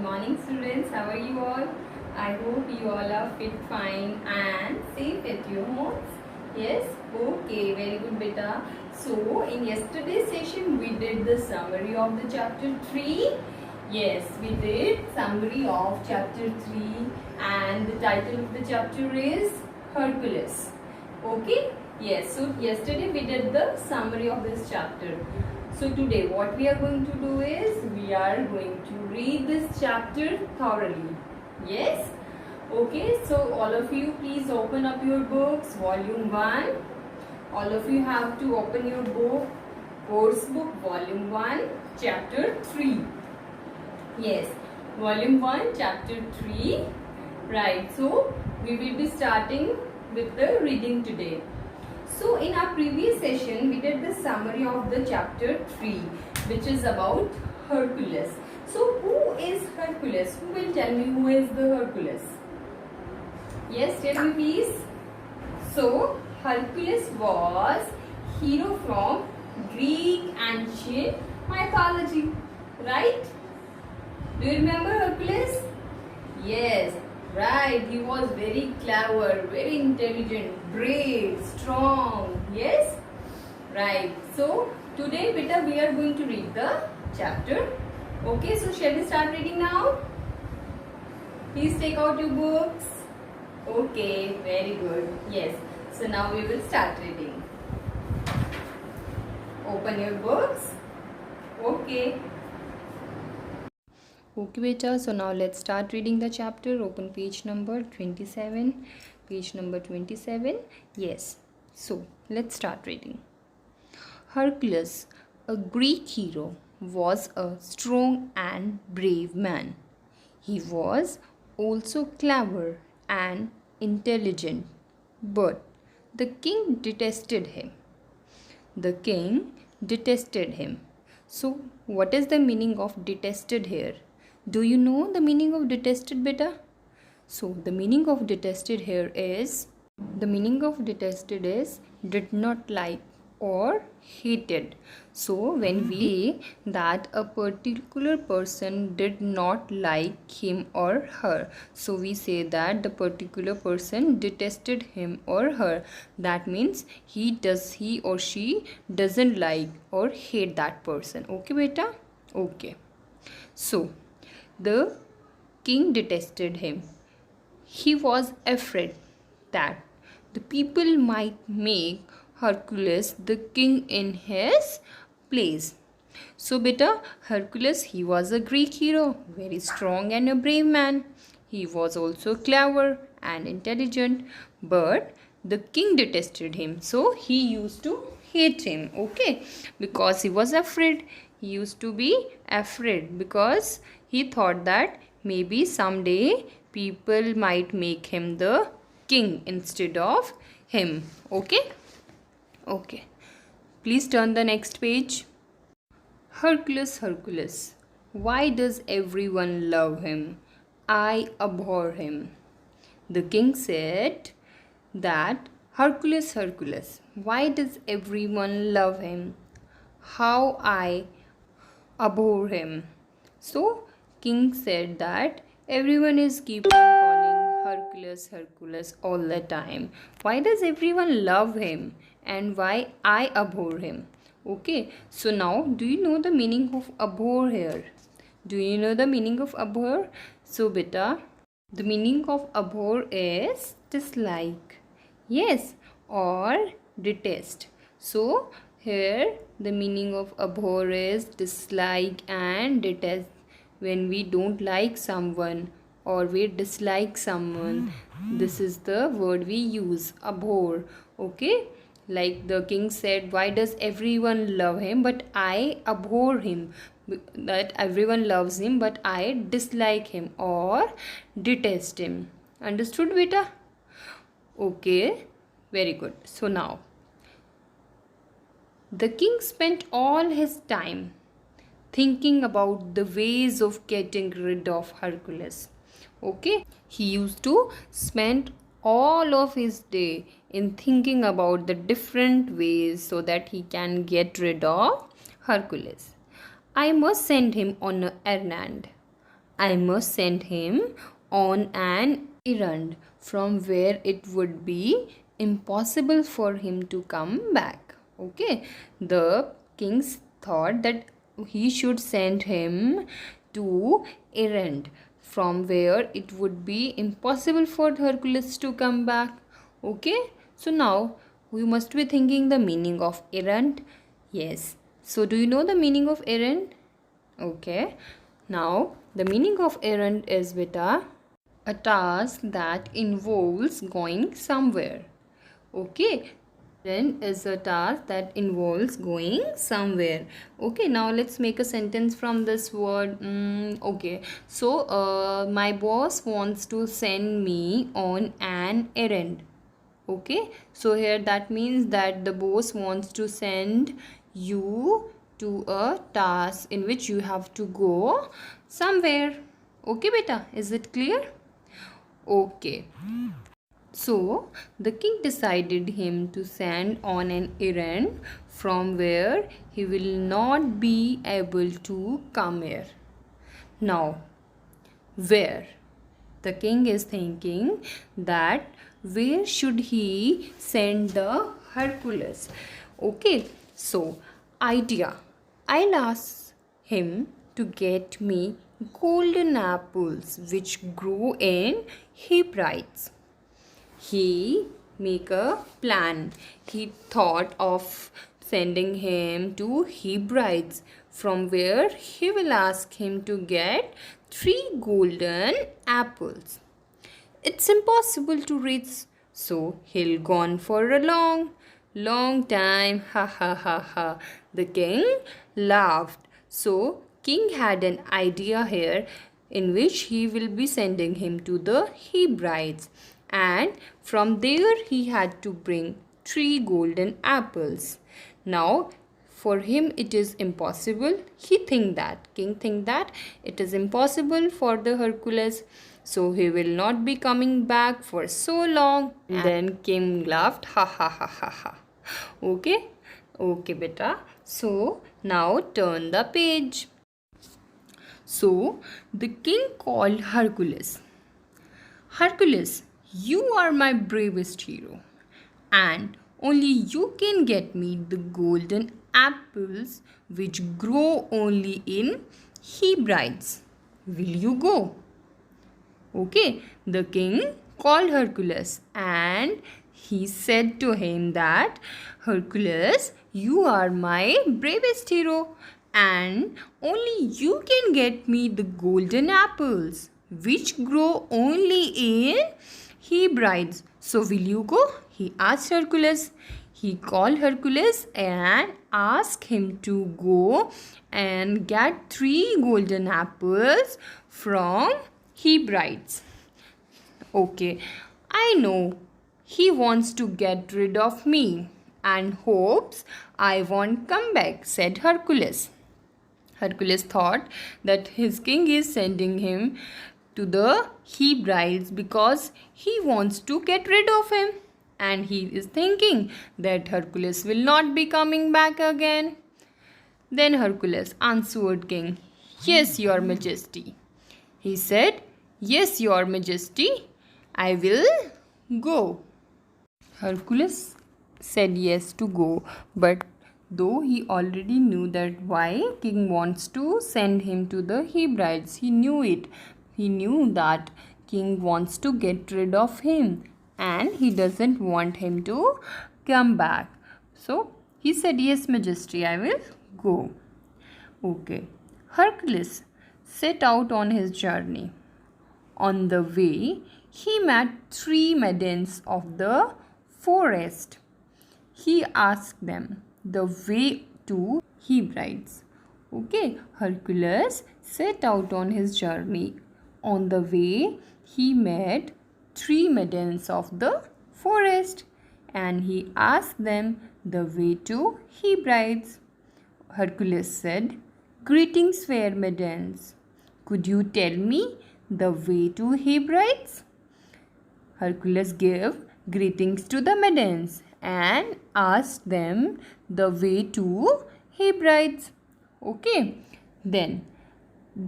morning students, how are you all? I hope you all are fit, fine and safe at your homes. Yes, okay, very good beta. So in yesterday's session we did the summary of the chapter 3. Yes, we did summary of chapter 3 and the title of the chapter is Hercules. Okay, yes, so yesterday we did the summary of this chapter. So today what we are going to do is we are going to read this chapter thoroughly. Yes? Okay, so all of you please open up your books, volume 1. All of you have to open your book, course book, volume 1, chapter 3. Yes, volume 1, chapter 3. Right, so we will be starting with the reading today. So in our previous session we did the summary of the chapter 3, which is about Hercules. So who is Hercules? Who will tell me who is the Hercules? Yes, tell me please. So Hercules was hero from Greek ancient mythology, right? Do you remember Hercules? Yes. Right, he was very clever, very intelligent, brave, strong. Yes? Right. So, today beta we are going to read the chapter. Okay, so shall we start reading now? Please take out your books. Okay, very good. Yes. So, now we will start reading. Open your books. Okay. Okay beta, so now let's start reading the chapter. Open page number 27. Page number 27. Yes. So let's start reading. Hercules, a Greek hero, was a strong and brave man. He was also clever and intelligent, but the king detested him. The king detested him. So, what is the meaning of detested here? Do you know the meaning of detested beta? So, the meaning of detested here is did not like or hated. So, when we say that a particular person did not like him or her, so we say that the particular person detested him or her. That means he or she doesn't like or hate that person. Okay beta? Okay. So, the king detested him. He was afraid that the people might make Hercules the king in his place. So, beta, Hercules, he was a Greek hero, very strong and a brave man. He was also clever and intelligent, but the king detested him. So, he used to hate him, okay, because he was afraid. He used to be afraid because he thought that maybe someday people might make him the king instead of him. Okay? Okay. Please turn the next page. Hercules, Hercules, why does everyone love him? I abhor him. The king said that Hercules, Hercules, why does everyone love him? How I abhor him. So, king said that everyone is keep on calling Hercules, Hercules all the time. Why does everyone love him and why I abhor him? Okay, so now do you know the meaning of abhor here? Do you know the meaning of abhor? So, beta, the meaning of abhor is dislike. Yes, or detest. So, here the meaning of abhor is dislike and detest. When we don't like someone or we dislike someone, this is the word we use, abhor. Okay, like the king said, why does everyone love him but I abhor him? That everyone loves him but I dislike him or detest him. Understood beta? Okay, very good. So now the king spent all his time thinking about the ways of getting rid of Hercules. Okay, he used to spend all of his day in thinking about the different ways so that he can get rid of Hercules. I must send him on an errand. I must send him on an errand from where it would be impossible for him to come back. Okay, the kings thought that he should send him to errand from where it would be impossible for Hercules to come back. Okay, so now we must be thinking the meaning of errand. Yes, so do you know the meaning of errand? Okay, now the meaning of errand is beta a task that involves going somewhere. Okay, errand is a task that involves going somewhere. Okay, now let's make a sentence from this word. Okay, so my boss wants to send me on an errand. Okay, so here that means that the boss wants to send you to a task in which you have to go somewhere. Okay beta, is it clear? Okay, so the king decided him to send on an errand from where he will not be able to come here. Now where? The king is thinking that where should he send the Hercules? Okay, so idea. I'll ask him to get me golden apples which grow in Hebrides. He make a plan. He thought of sending him to Hebrides from where he will ask him to get 3 golden apples. It's impossible to reach, so he'll gone for a long time. Ha ha ha ha. The king laughed. So king had an idea here in which he will be sending him to the Hebrides, and from there he had to bring 3 golden apples. Now for him it is impossible. King think that it is impossible for the Hercules, so he will not be coming back for so long. And then king laughed. Ha ha ha ha ha. Okay beta, so now turn the page. So the king called Hercules. Hercules, you are my bravest hero, and only you can get me the golden apples which grow only in Hebrides. Will you go? Okay, the king called Hercules and he said to him that, Hercules, you are my bravest hero, and only you can get me the golden apples which grow only in Hebrides. So will you go? He asked Hercules. He called Hercules and asked him to go and get 3 golden apples from Hebrides. Okay, I know he wants to get rid of me and hopes I won't come back, said Hercules. Hercules thought that his king is sending him to the Hebrides because he wants to get rid of him, and he is thinking that Hercules will not be coming back again. Then Hercules answered king, Yes, your majesty. He said, Yes, your majesty, I will go. Hercules said yes to go, but though he already knew that why king wants to send him to the Hebrides, he knew it. He knew that king wants to get rid of him and he doesn't want him to come back. So he said, Yes, majesty, I will go. Okay. Hercules set out on his journey. On the way, he met 3 maidens of the forest. He asked them the way to Hebrides. Okay, Hercules set out on his journey. On the way, he met 3 maidens of the forest and he asked them the way to Hebrides. Hercules said, Greetings, fair maidens. Could you tell me the way to Hebrides? Hercules gave greetings to the maidens and asked them the way to Hebrides. Okay, then,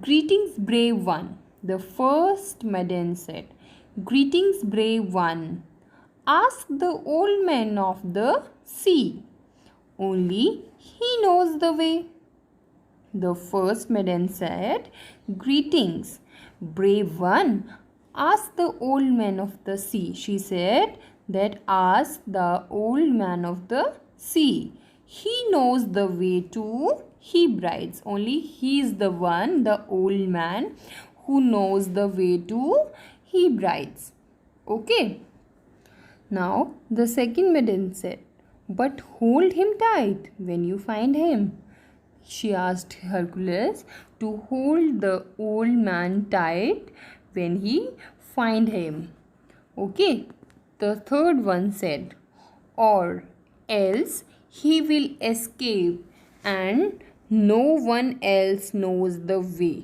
greetings, brave one. The first maiden said, "Greetings, brave one. Ask the old man of the sea. Only he knows the way." The first maiden said, "Greetings, brave one. Ask the old man of the sea." She said that ask the old man of the sea. He knows the way to Hebrides. Only he is the one, the old man, who knows the way to Hebrides. Okay. Now the second maiden said, "But hold him tight when you find him." She asked Hercules to hold the old man tight when he find him. Okay. The third one said, "Or else he will escape and no one else knows the way."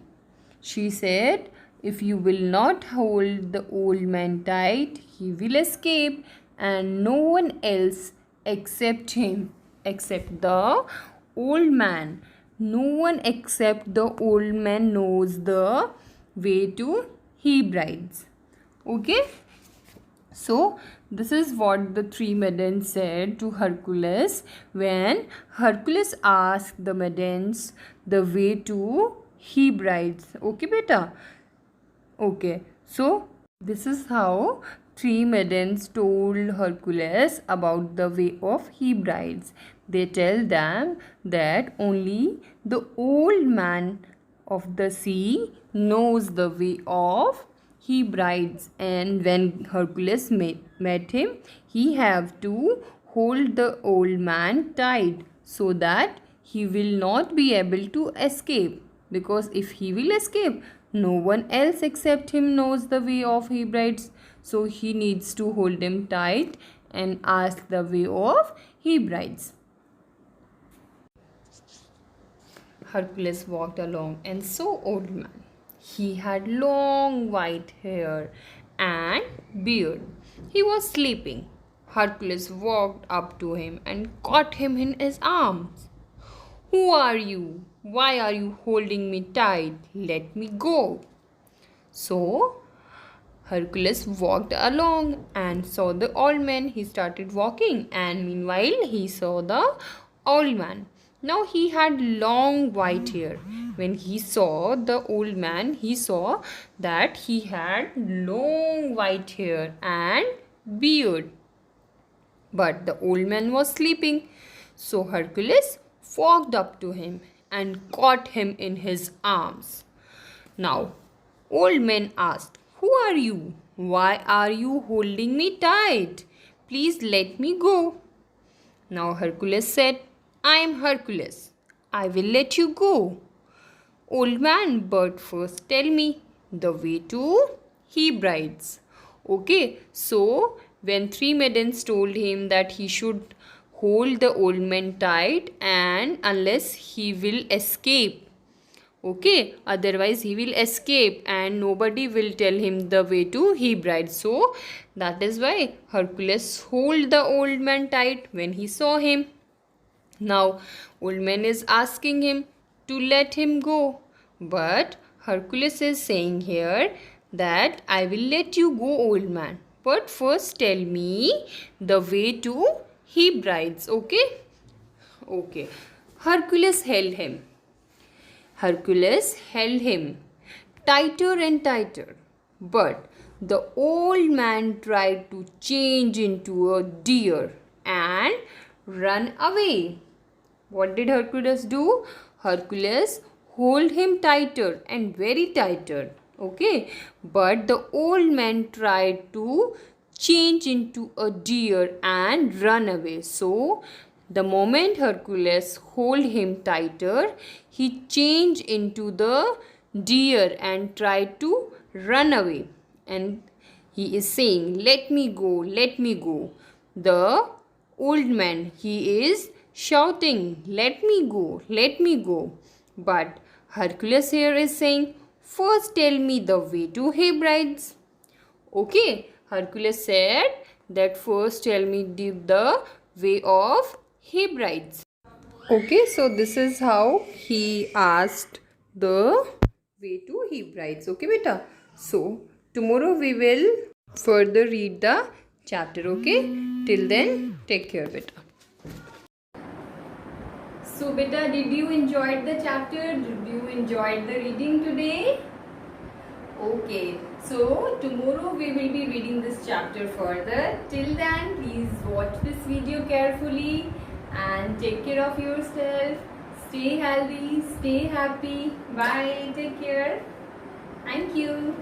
She said, "If you will not hold the old man tight, he will escape and no one else except him, except the old man. No one except the old man knows the way to Hebrides." Okay. So this is what the three maidens said to Hercules when Hercules asked the maidens the way to Hebrides. Okay, beta? Okay. So this is how three maidens told Hercules about the way of Hebrides. They tell them that only the old man of the sea knows the way of Hebrides, and when Hercules met him, he have to hold the old man tight so that he will not be able to escape, because if he will escape, no one else except him knows the way of Hebrides. So he needs to hold him tight and ask the way of Hebrides. Hercules walked along and saw old man. He had long white hair and beard. He was sleeping. Hercules walked up to him and caught him in his arms. "Who are you? Why are you holding me tight? Let me go." So Hercules walked along and saw the old man. He started walking, and meanwhile he saw the old man. Now he had long white hair. When he saw the old man, he saw that he had long white hair and beard. But the old man was sleeping. So Hercules walked up to him and caught him in his arms. Now, old man asked, "Who are you? Why are you holding me tight? Please let me go." Now Hercules said, "I am Hercules. I will let you go." "Old man, but first tell me the way to Hebrides." Okay, so when three maidens told him that he should hold the old man tight and unless he will escape. Okay, otherwise he will escape and nobody will tell him the way to Hebrides. So that is why Hercules hold the old man tight when he saw him. Now old man is asking him to let him go, but Hercules is saying here that I will let you go, old man, but first tell me the way to Hebrides. Okay. Hercules held him tighter and tighter, but the old man tried to change into a deer and run away. What did Hercules do? Hercules hold him tighter and very tighter. Okay, but the old man tried to change into a deer and run away. So the moment Hercules hold him tighter, he changed into the deer and tried to run away. And he is saying, let me go, let me go. The old man, he is shouting, let me go, let me go. But Hercules here is saying, first tell me the way to Hebrides. Okay, Hercules said that first tell me the way of Hebrides. Okay, so this is how he asked the way to Hebrides. Okay, beta. So tomorrow we will further read the chapter. Okay. Till then, take care, beta. So beta, did you enjoy the chapter? Did you enjoy the reading today? Okay, so tomorrow we will be reading this chapter further. Till then, please watch this video carefully and take care of yourself. Stay healthy, stay happy. Bye, take care. Thank you.